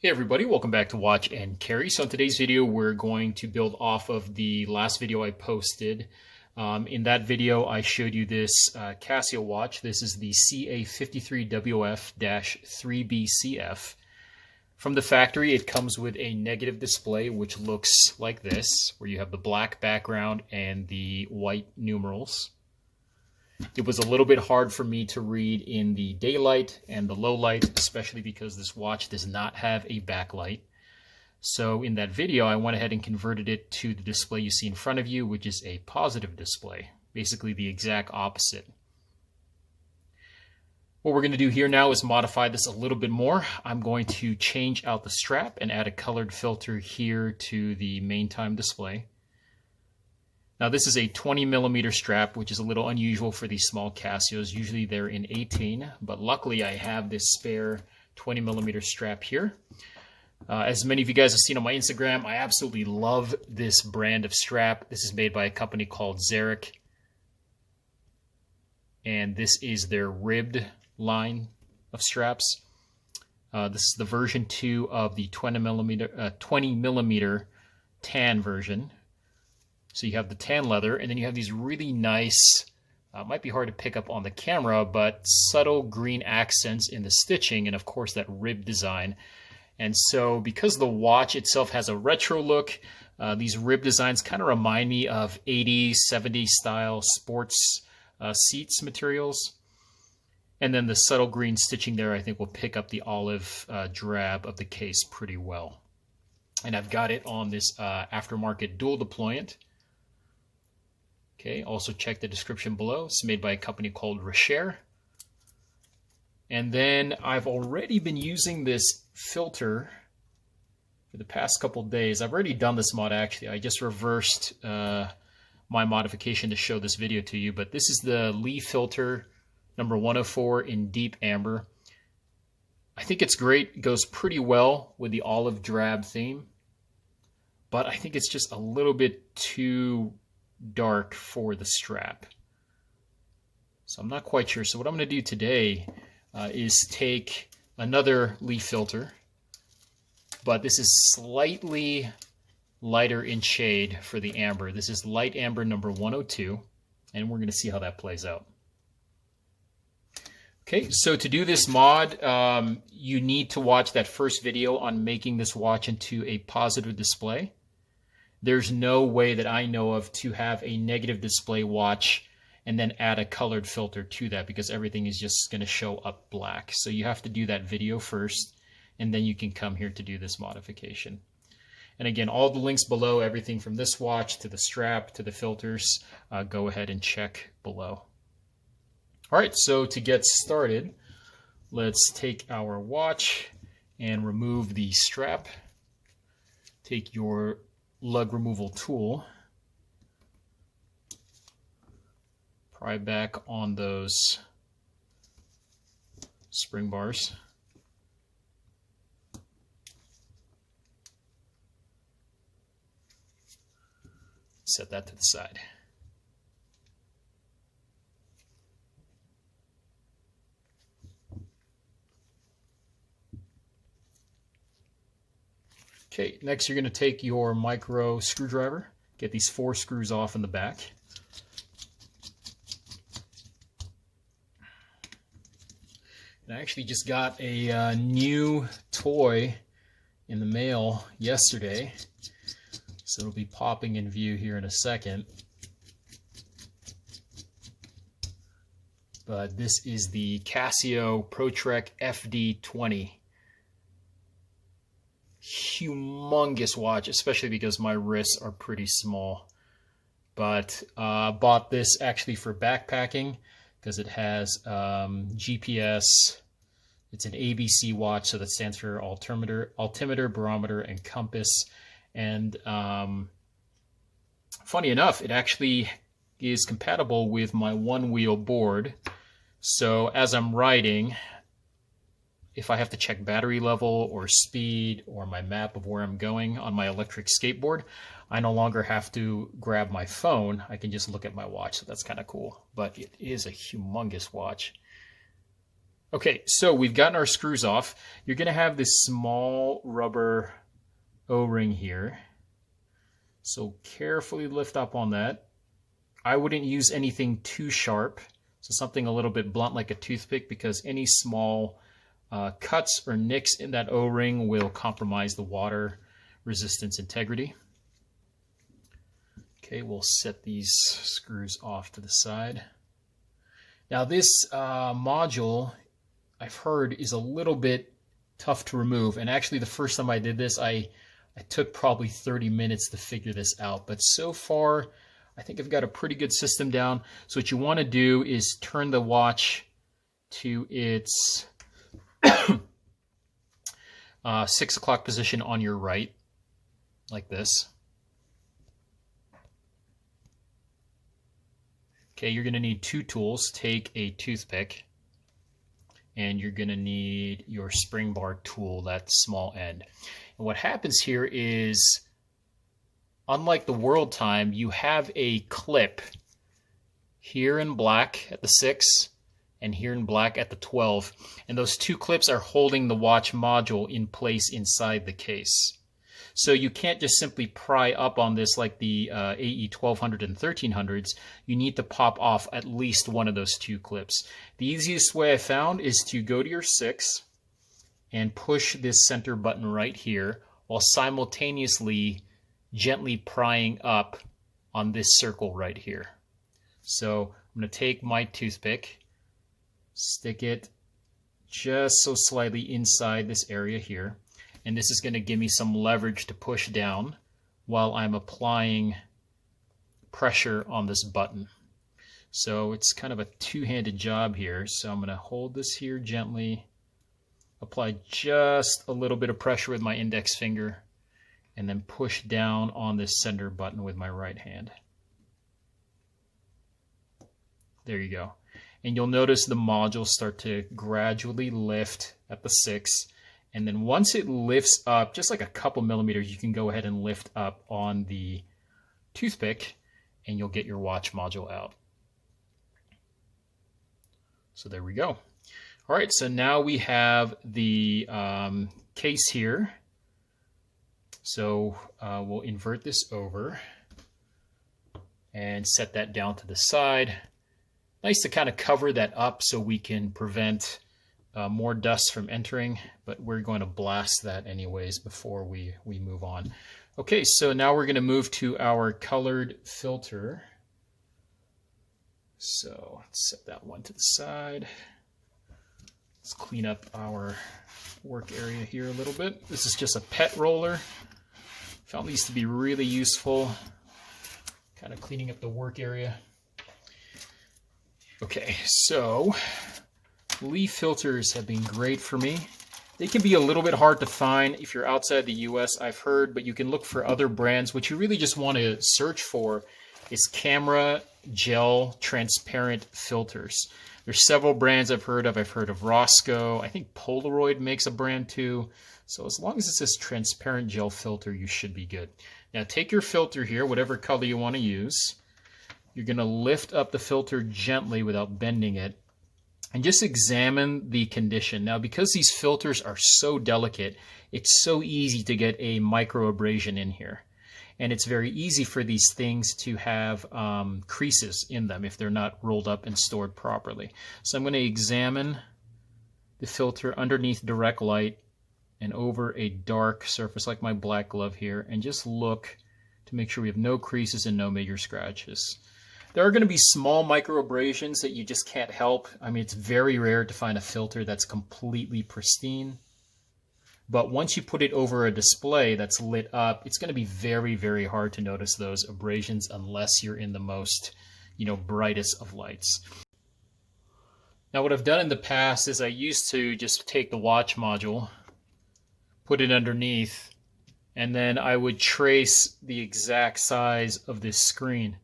Hey everybody, welcome back to Watch and Carry. So in today's video, we're going to build off of the last video I posted. In that video, I showed you this Casio watch. This is the CA-53WF-3BCF. From the factory, it comes with a negative display, which looks like this, where you have the black background and the white numerals. It was a little bit hard for me to read in the daylight and the low light, especially because this watch does not have a backlight. So in that video, I went ahead and converted it to the display you see in front of you, which is a positive display, basically the exact opposite. What we're going to do here now is modify this a little bit more. I'm going to change out the strap and add a colored filter here to the main time display. Now this is a 20mm strap, which is a little unusual for these small Casios. Usually they're in 18, but luckily I have this spare 20mm strap here. As many of you guys have seen on my Instagram, I absolutely love this brand of strap. This is made by a company called Xeric, and this is their ribbed line of straps. This is the version 2 of the 20mm tan version. So you have the tan leather, and then you have these really nice, might be hard to pick up on the camera, but subtle green accents in the stitching, and of course that rib design. And so because the watch itself has a retro look, these rib designs kind of remind me of 80s, 70s style sports seats materials. And then the subtle green stitching there, I think, will pick up the olive drab of the case pretty well. And I've got it on this aftermarket dual deployant. Okay, also check the description below. It's made by a company called Rechere. And then I've already been using this filter for the past couple days. I've already done this mod actually. I just reversed my modification to show this video to you. But this is the Lee filter number 104 in deep amber. I think it's great. It goes pretty well with the olive drab theme. But I think it's just a little bit too dark for the strap. So I'm not quite sure. So what I'm going to do today is take another leaf filter, but this is slightly lighter in shade for the amber. This is light amber number 102, and we're going to see how that plays out. Okay, so to do this mod, you need to watch that first video on making this watch into a positive display. There's no way that I know of to have a negative display watch and then add a colored filter to that, because everything is just going to show up black. So you have to do that video first, and then you can come here to do this modification. And again, all the links below, everything from this watch to the strap to the filters, go ahead and check below. All right, so to get started, let's take our watch and remove the strap. Take your lug removal tool, pry back on those spring bars. Set that to the side. Okay, next you're going to take your micro screwdriver, get these 4 screws off in the back. And I actually just got a new toy in the mail yesterday, so it'll be popping in view here in a second. But this is the Casio ProTrek FD20. Humongous watch, especially because my wrists are pretty small. But bought this actually for backpacking because it has GPS. It's an ABC watch, so that stands for altimeter, barometer, and compass. And funny enough, it actually is compatible with my one-wheel board. So as I'm riding, if I have to check battery level or speed or my map of where I'm going on my electric skateboard, I no longer have to grab my phone. I can just look at my watch, so that's kind of cool. But it is a humongous watch. Okay, so we've gotten our screws off. You're going to have this small rubber O-ring here. So carefully lift up on that. I wouldn't use anything too sharp, so something a little bit blunt like a toothpick, because any small cuts or nicks in that O-ring will compromise the water resistance integrity. Okay, we'll set these screws off to the side. Now this module, I've heard, is a little bit tough to remove, and actually the first time I did this, I took probably 30 minutes to figure this out, but so far I think I've got a pretty good system down. So what you want to do is turn the watch to its 6 o'clock position on your right, like this. Okay, you're going to need two tools. Take a toothpick, and you're going to need your spring bar tool, that small end. And what happens here is, unlike the world time, you have a clip here in black at the 6 and here in black at the 12. And those two clips are holding the watch module in place inside the case. So you can't just simply pry up on this like the AE 1200 and 1300s. You need to pop off at least one of those two clips. The easiest way I found is to go to your 6 and push this center button right here while simultaneously gently prying up on this circle right here. So I'm going to take my toothpick, stick it just so slightly inside this area here, and this is going to give me some leverage to push down while I'm applying pressure on this button. So it's kind of a two-handed job here. So I'm going to hold this here gently, apply just a little bit of pressure with my index finger, and then push down on this center button with my right hand. There you go. And you'll notice the module start to gradually lift at the 6. And then once it lifts up, just like a couple millimeters, you can go ahead and lift up on the toothpick, and you'll get your watch module out. So there we go. All right, so now we have the case here. So we'll invert this over and set that down to the side. Nice to kind of cover that up so we can prevent more dust from entering, but we're going to blast that anyways before we move on. Okay, so now we're going to move to our colored filter. So let's set that one to the side. Let's clean up our work area here a little bit. This is just a pet roller. Found these to be really useful, kind of cleaning up the work area. Okay, so leaf filters have been great for me. They can be a little bit hard to find if you're outside the US, I've heard, but you can look for other brands. What you really just want to search for is camera gel transparent filters. There's several brands I've heard of. I've heard of Roscoe. I think Polaroid makes a brand too. So as long as it says transparent gel filter, you should be good. Now take your filter here, whatever color you want to use. You're going to lift up the filter gently without bending it, and just examine the condition. Now, because these filters are so delicate, it's so easy to get a micro abrasion in here. And it's very easy for these things to have creases in them if they're not rolled up and stored properly. So I'm going to examine the filter underneath direct light and over a dark surface like my black glove here, and just look to make sure we have no creases and no major scratches. There are going to be small micro abrasions that you just can't help. I mean, it's very rare to find a filter that's completely pristine. But once you put it over a display that's lit up, it's going to be very, very hard to notice those abrasions unless you're in the most, brightest of lights. Now, what I've done in the past is I used to just take the watch module, put it underneath, and then I would trace the exact size of this screen.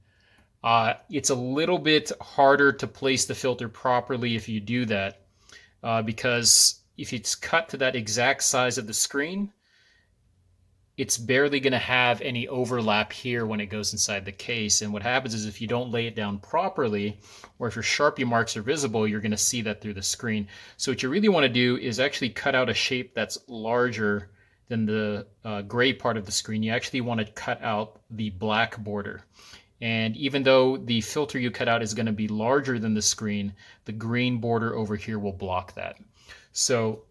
It's a little bit harder to place the filter properly if you do that, because if it's cut to that exact size of the screen, it's barely going to have any overlap here when it goes inside the case. And what happens is if you don't lay it down properly, or if your Sharpie marks are visible, you're going to see that through the screen. So what you really want to do is actually cut out a shape that's larger than the gray part of the screen. You actually want to cut out the black border. And even though the filter you cut out is going to be larger than the screen, the green border over here will block that. So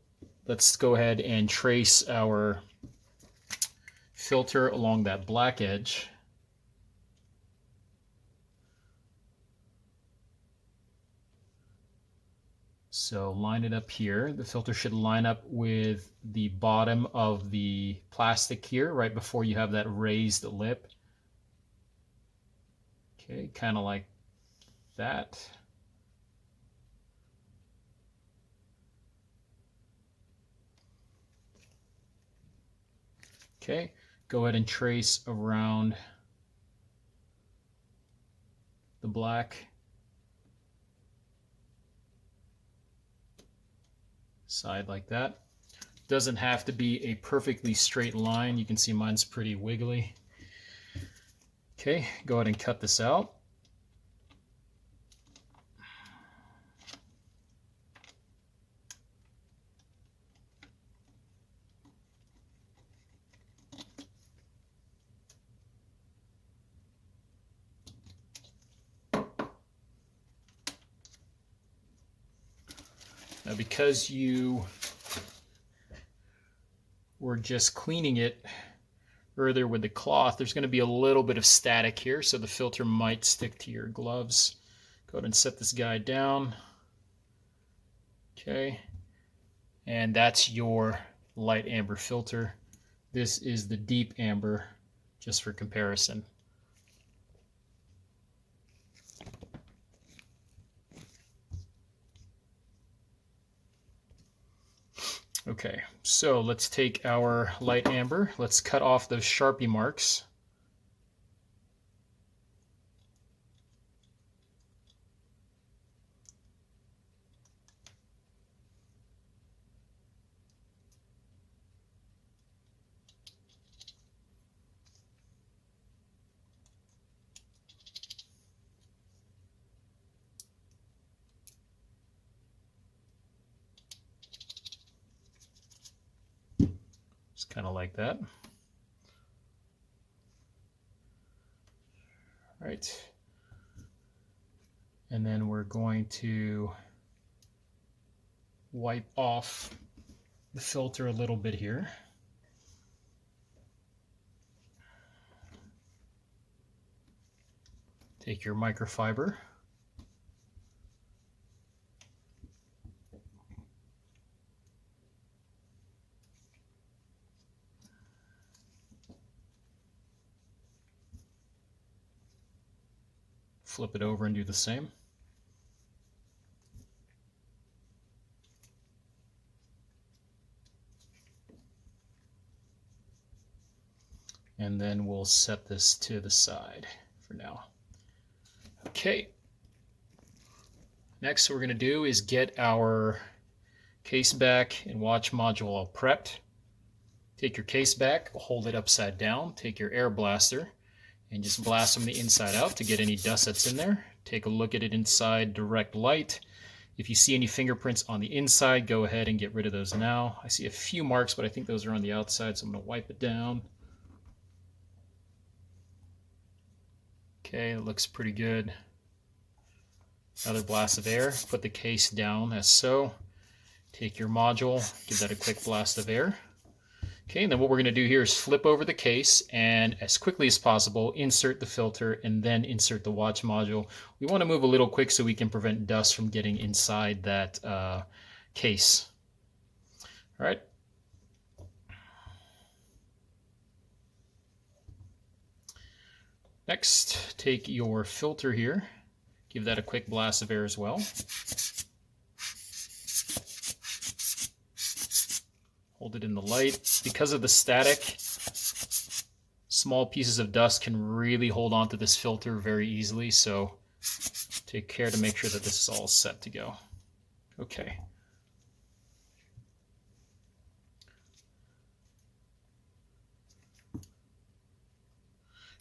let's go ahead and trace our filter along that black edge. So line it up here. The filter should line up with the bottom of the plastic here, right before you have that raised lip. Okay, kind of like that. Okay, go ahead and trace around the black side like that. Doesn't have to be a perfectly straight line. You can see mine's pretty wiggly. Okay, go ahead and cut this out. Now, because you were just cleaning it earlier with the cloth, there's going to be a little bit of static here, so the filter might stick to your gloves. Go ahead and set this guy down. Okay, and that's your light amber filter. This is the deep amber, just for comparison. Okay, so let's take our light amber. Let's cut off those Sharpie marks. Just kind of like that. All right. And then we're going to wipe off the filter a little bit here. Take your microfiber. Flip it over and do the same. And then we'll set this to the side for now. Okay. Next, what we're going to do is get our case back and watch module all prepped. Take your case back, hold it upside down, take your air blaster, and just blast from the inside out to get any dust that's in there. Take a look at it inside direct light. If you see any fingerprints on the inside, go ahead and get rid of those now. I see a few marks, but I think those are on the outside, so I'm going to wipe it down. Okay, it looks pretty good. Another blast of air. Put the case down as so. Take your module, give that a quick blast of air. Okay, and then what we're going to do here is flip over the case and as quickly as possible insert the filter and then insert the watch module. We want to move a little quick so we can prevent dust from getting inside that case. All right. Next, take your filter here, give that a quick blast of air as well. Hold it in the light. Because of the static, small pieces of dust can really hold on to this filter very easily, so take care to make sure that this is all set to go. Okay.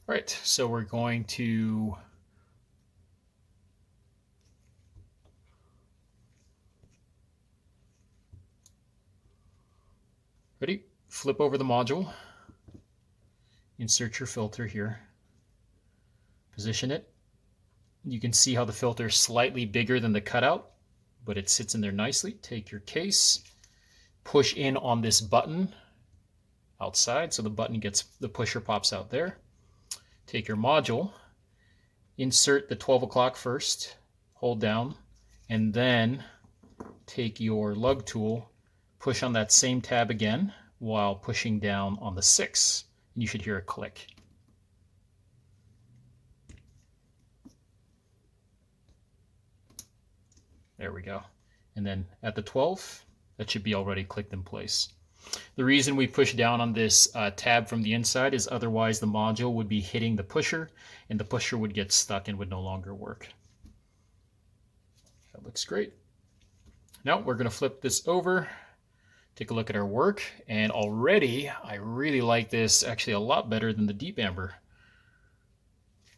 All right, so we're going to ready? Flip over the module, insert your filter here, position it. You can see how the filter is slightly bigger than the cutout, but it sits in there nicely. Take your case, push in on this button outside, so the button gets, the pusher pops out there. Take your module, insert the 12 o'clock first, hold down, and then take your lug tool, push on that same tab again while pushing down on the 6, and you should hear a click. There we go. And then at the 12, that should be already clicked in place. The reason we push down on this tab from the inside is otherwise the module would be hitting the pusher and the pusher would get stuck and would no longer work. That looks great. Now we're going to flip this over, take a look at our work, and already I really like this actually a lot better than the deep amber.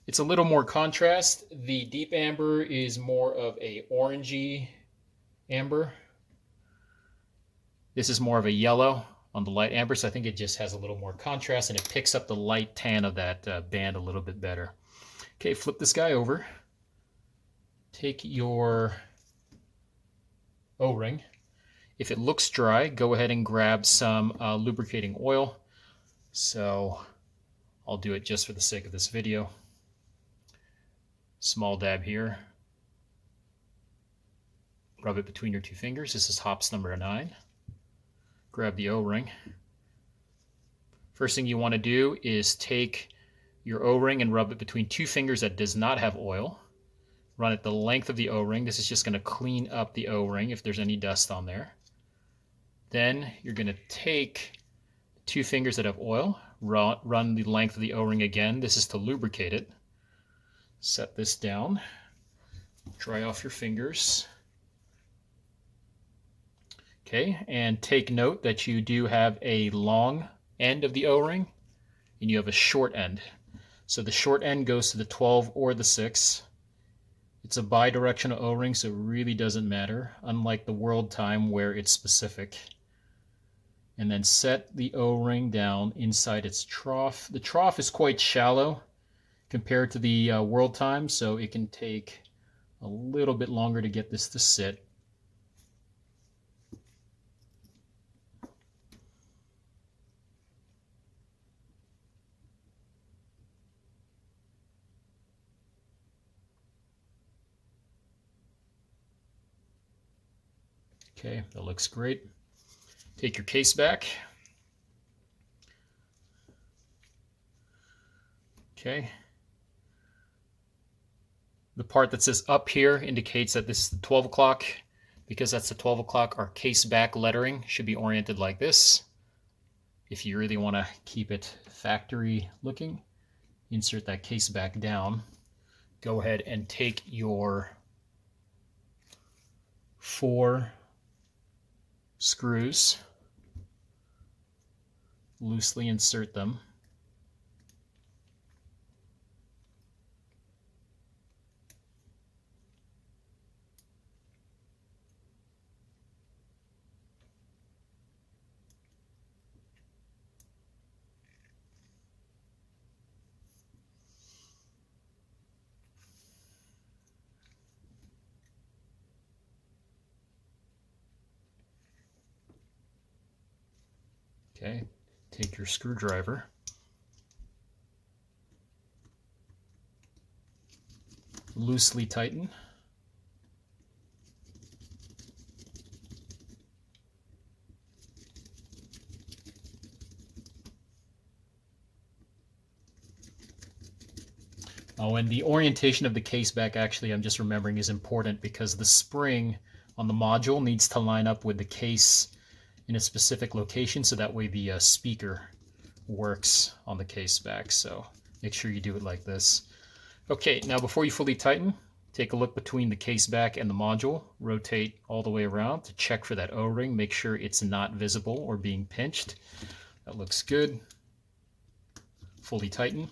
It's a little more contrast. The deep amber is more of a orangey amber. This is more of a yellow on the light amber, so I think it just has a little more contrast and it picks up the light tan of that band a little bit better. Okay, flip this guy over. Take your O-ring. If it looks dry, go ahead and grab some lubricating oil. So I'll do it just for the sake of this video. Small dab here. Rub it between your two fingers. This is hops number 9. Grab the O-ring. First thing you want to do is take your O-ring and rub it between two fingers that does not have oil. Run it the length of the O-ring. This is just going to clean up the O-ring if there's any dust on there. Then you're going to take two fingers that have oil, run the length of the O-ring again. This is to lubricate it. Set this down. Dry off your fingers. Okay, and take note that you do have a long end of the O-ring and you have a short end. So the short end goes to the 12 or the 6. It's a bi-directional O-ring, so it really doesn't matter, unlike the world time where it's specific. And then set the O-ring down inside its trough. The trough is quite shallow compared to the world time, so it can take a little bit longer to get this to sit. Okay, that looks great. Take your case back. Okay. The part that says up here indicates that this is the 12 o'clock. Because that's the 12 o'clock, our case back lettering should be oriented like this. If you really want to keep it factory looking, insert that case back down. Go ahead and take your 4 screws, loosely insert them. Okay, take your screwdriver, loosely tighten. Oh, and the orientation of the case back, actually, I'm just remembering, is important because the spring on the module needs to line up with the case in a specific location, so that way the speaker works on the case back. So make sure you do it like this. Okay, now before you fully tighten, take a look between the case back and the module. Rotate all the way around to check for that O-ring. Make sure it's not visible or being pinched. That looks good. Fully tighten.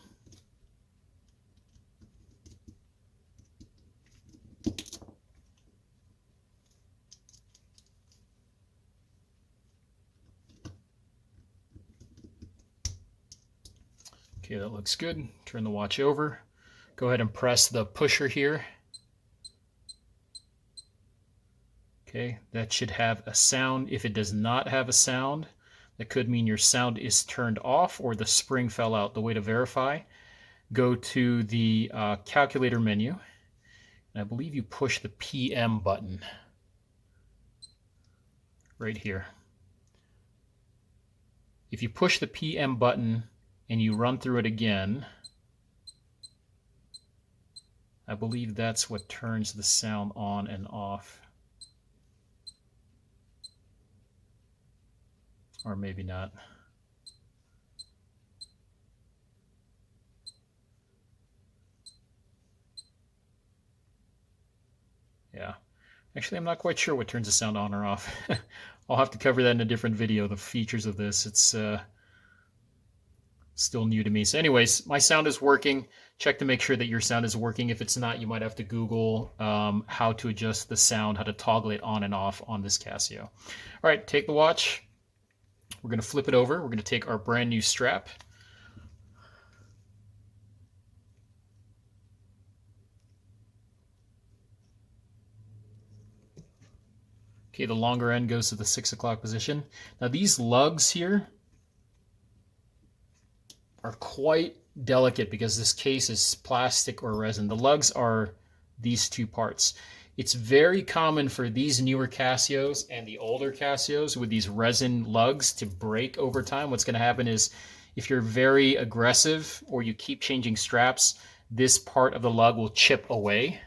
Okay, that looks good. Turn the watch over. Go ahead and press the pusher here. Okay, that should have a sound. If it does not have a sound, that could mean your sound is turned off or the spring fell out. The way to verify, go to the calculator menu, and I believe you push the PM button right here. If you push the PM button and you run through it again, I believe that's what turns the sound on and off. Or maybe not. Yeah. Actually, I'm not quite sure what turns the sound on or off. I'll have to cover that in a different video, the features of this. It's still new to me. So anyways, my sound is working. Check to make sure that your sound is working. If it's not, you might have to Google how to adjust the sound, how to toggle it on and off on this Casio. All right, take the watch. We're going to flip it over. We're going to take our brand new strap. Okay, the longer end goes to the 6 o'clock position. Now these lugs here are quite delicate because this case is plastic or resin. The lugs are these two parts. It's very common for these newer Casios and the older Casios with these resin lugs to break over time. What's going to happen is if you're very aggressive or you keep changing straps, this part of the lug will chip away.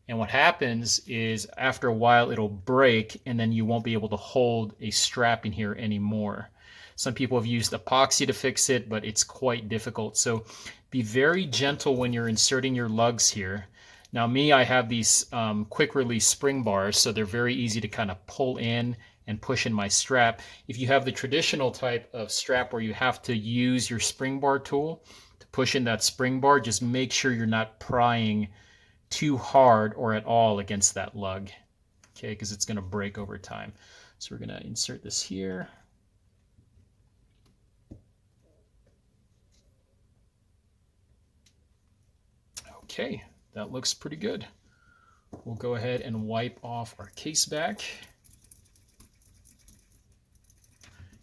And what happens is after a while it'll break and then you won't be able to hold a strap in here anymore. Some people have used epoxy to fix it, but it's quite difficult. So be very gentle when you're inserting your lugs here. Now me, I have these quick release spring bars, so they're very easy to kind of pull in and push in my strap. If you have the traditional type of strap where you have to use your spring bar tool to push in that spring bar, just make sure you're not prying too hard or at all against that lug, okay, because it's going to break over time. So we're going to insert this here. Okay, that looks pretty good. We'll go ahead and wipe off our case back.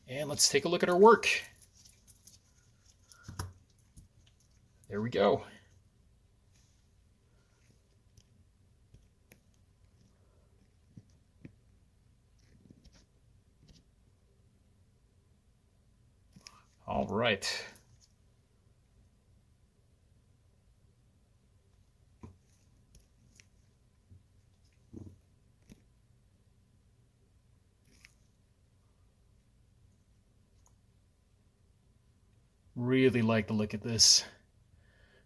And let's take a look at our work. There we go. All right. Really like the look at this.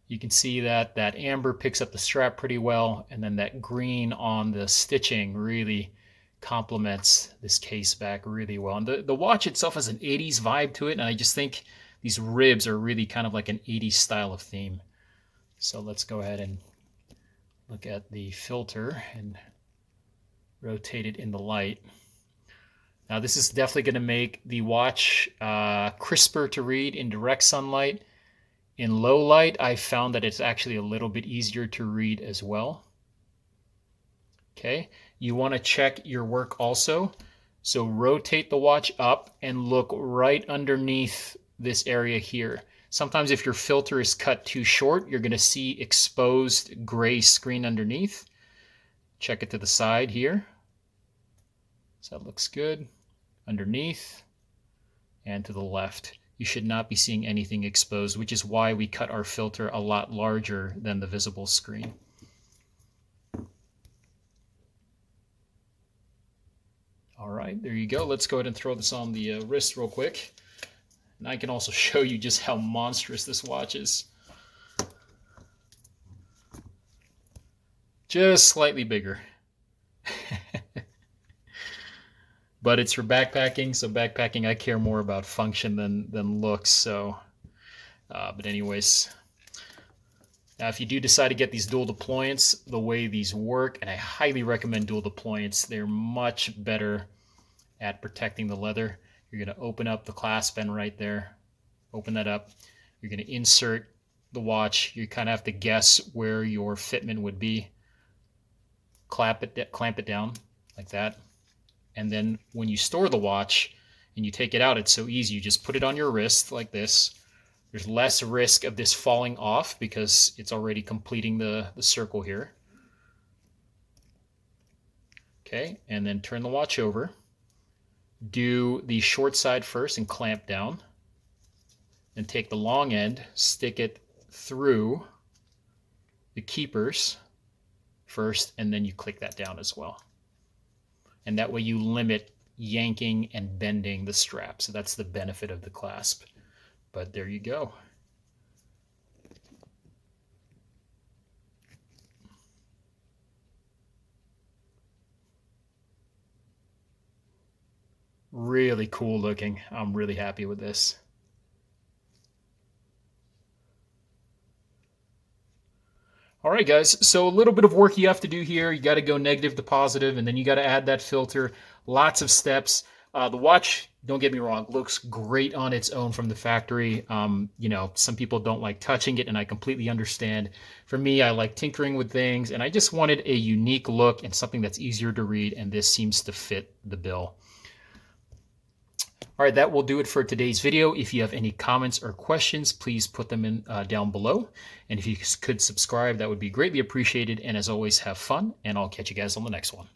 You can see that that amber picks up the strap pretty well, and then that green on the stitching really complements this case back really well. And the watch itself has an 80s vibe to it, and I just think these ribs are really kind of like an 80s style of theme. So let's go ahead and look at the filter and rotate it in the light. Now this is definitely going to make the watch crisper to read in direct sunlight. In low light, I found that it's actually a little bit easier to read as well. Okay, you want to check your work also. So rotate the watch up and look right underneath this area here. Sometimes if your filter is cut too short, you're going to see exposed gray screen underneath. Check it to the side here. So that looks good. Underneath and to the left. You should not be seeing anything exposed, which is why we cut our filter a lot larger than the visible screen. All right, there you go. Let's go ahead and throw this on the wrist real quick. And I can also show you just how monstrous this watch is. Just slightly bigger. But it's for backpacking, so backpacking I care more about function than looks. So, but anyways, now if you do decide to get these dual deployants, the way these work, and I highly recommend dual deployants, they're much better at protecting the leather. You're going to open up the clasp end right there, open that up, You're going to insert the watch. You kind of have to guess where your fitment would be. Clamp it down like that. And then when you store the watch and you take it out, it's so easy. You just put it on your wrist like this. There's less risk of this falling off because it's already completing the circle here. Okay, and then turn the watch over. Do the short side first and clamp down. Then take the long end, stick it through the keepers first, and then you click that down as well. And that way you limit yanking and bending the strap. So that's the benefit of the clasp. But there you go. Really cool looking. I'm really happy with this. All right, guys, so a little bit of work you have to do here. You got to go negative to positive, and then you got to add that filter. Lots of steps. The watch, don't get me wrong, looks great on its own from the factory. You know, some people don't like touching it, and I completely understand. For me, I like tinkering with things, and I just wanted a unique look and something that's easier to read, and this seems to fit the bill. All right, that will do it for today's video. If you have any comments or questions, please put them in down below. And if you could subscribe, that would be greatly appreciated. And as always, have fun, and I'll catch you guys on the next one.